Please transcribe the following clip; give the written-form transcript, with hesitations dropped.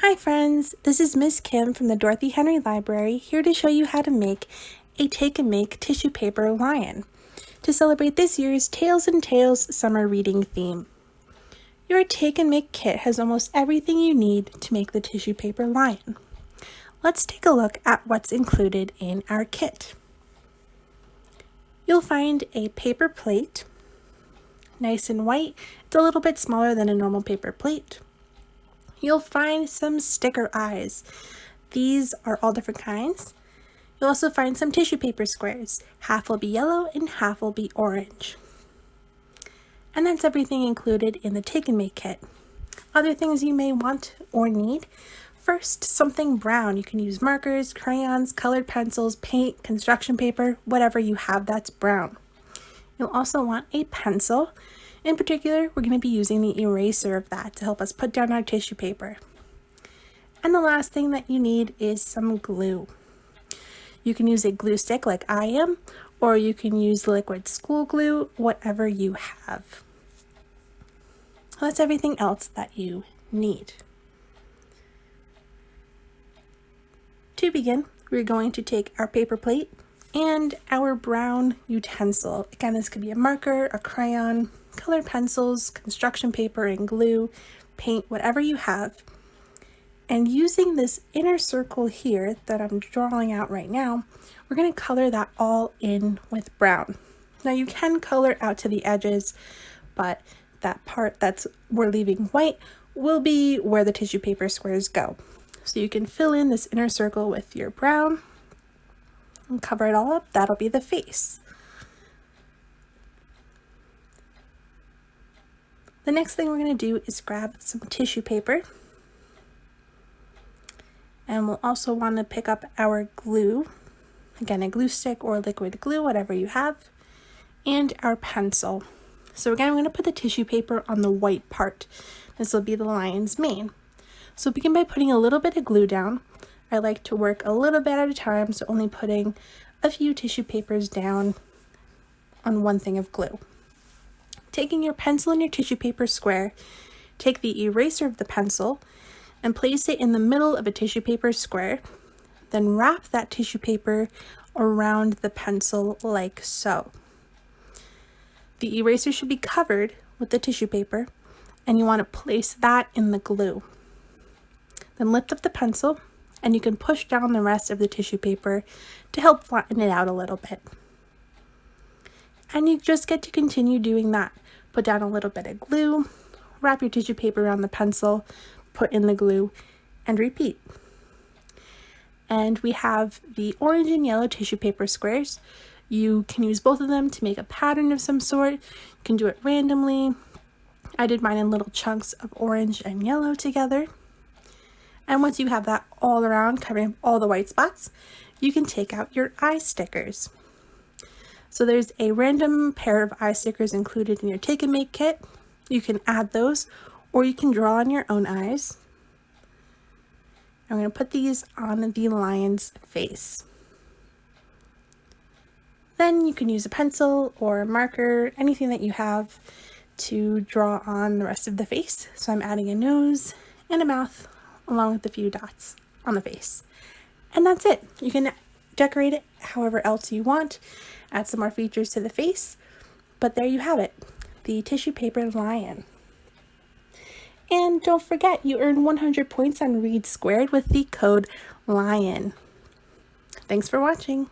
Hi friends, this is Miss Kim from the Dorothy Henry Library here to show you how to make a take and make tissue paper lion to celebrate this year's Tales and Tales summer reading theme. Your take and make kit has almost everything you need to make the tissue paper lion. Let's take a look at what's included in our kit. You'll find a paper plate, nice and white. It's a little bit smaller than a normal paper plate. You'll find some sticker eyes. These are all different kinds. You'll also find some tissue paper squares. Half will be yellow and half will be orange. And that's everything included in the take and make kit. Other things you may want or need. First, something brown. You can use markers, crayons, colored pencils, paint, construction paper, whatever you have that's brown. You'll also want a pencil. In particular, we're going to be using the eraser of that to help us put down our tissue paper. And the last thing that you need is some glue. You can use a glue stick like I am, or you can use liquid school glue, whatever you have. That's everything else that you need. To begin, we're going to take our paper plate and our brown utensil. Again, this could be a marker, a crayon, colored pencils, construction paper and glue, paint, whatever you have. And using this inner circle here that I'm drawing out right now, we're going to color that all in with brown. Now you can color out to the edges, but that part that's we're leaving white will be where the tissue paper squares go. So you can fill in this inner circle with your brown and cover it all up. That'll be the face. The next thing we're going to do is grab some tissue paper, and we'll also want to pick up our glue, again a glue stick or liquid glue, whatever you have, and our pencil. So again, I'm going to put the tissue paper on the white part. This will be the lion's mane. So begin by putting a little bit of glue down. I like to work a little bit at a time, so only putting a few tissue papers down on one thing of glue. Taking your pencil and your tissue paper square, take the eraser of the pencil and place it in the middle of a tissue paper square. Then wrap that tissue paper around the pencil like so. The eraser should be covered with the tissue paper, and you want to place that in the glue. Then lift up the pencil and you can push down the rest of the tissue paper to help flatten it out a little bit. And you just get to continue doing that. Put down a little bit of glue, wrap your tissue paper around the pencil, put in the glue, and repeat. And we have the orange and yellow tissue paper squares. You can use both of them to make a pattern of some sort. You can do it randomly. I did mine in little chunks of orange and yellow together. And once you have that all around, covering all the white spots, you can take out your eye stickers. So there's a random pair of eye stickers included in your take and make kit. You can add those, or you can draw on your own eyes. I'm going to put these on the lion's face. Then you can use a pencil or a marker, anything that you have, to draw on the rest of the face. So I'm adding a nose and a mouth along with a few dots on the face. And that's it. You can decorate it however else you want, add some more features to the face, but there you have it, the tissue paper lion. And don't forget, you earn 100 points on READsquared with the code LION. Thanks for watching.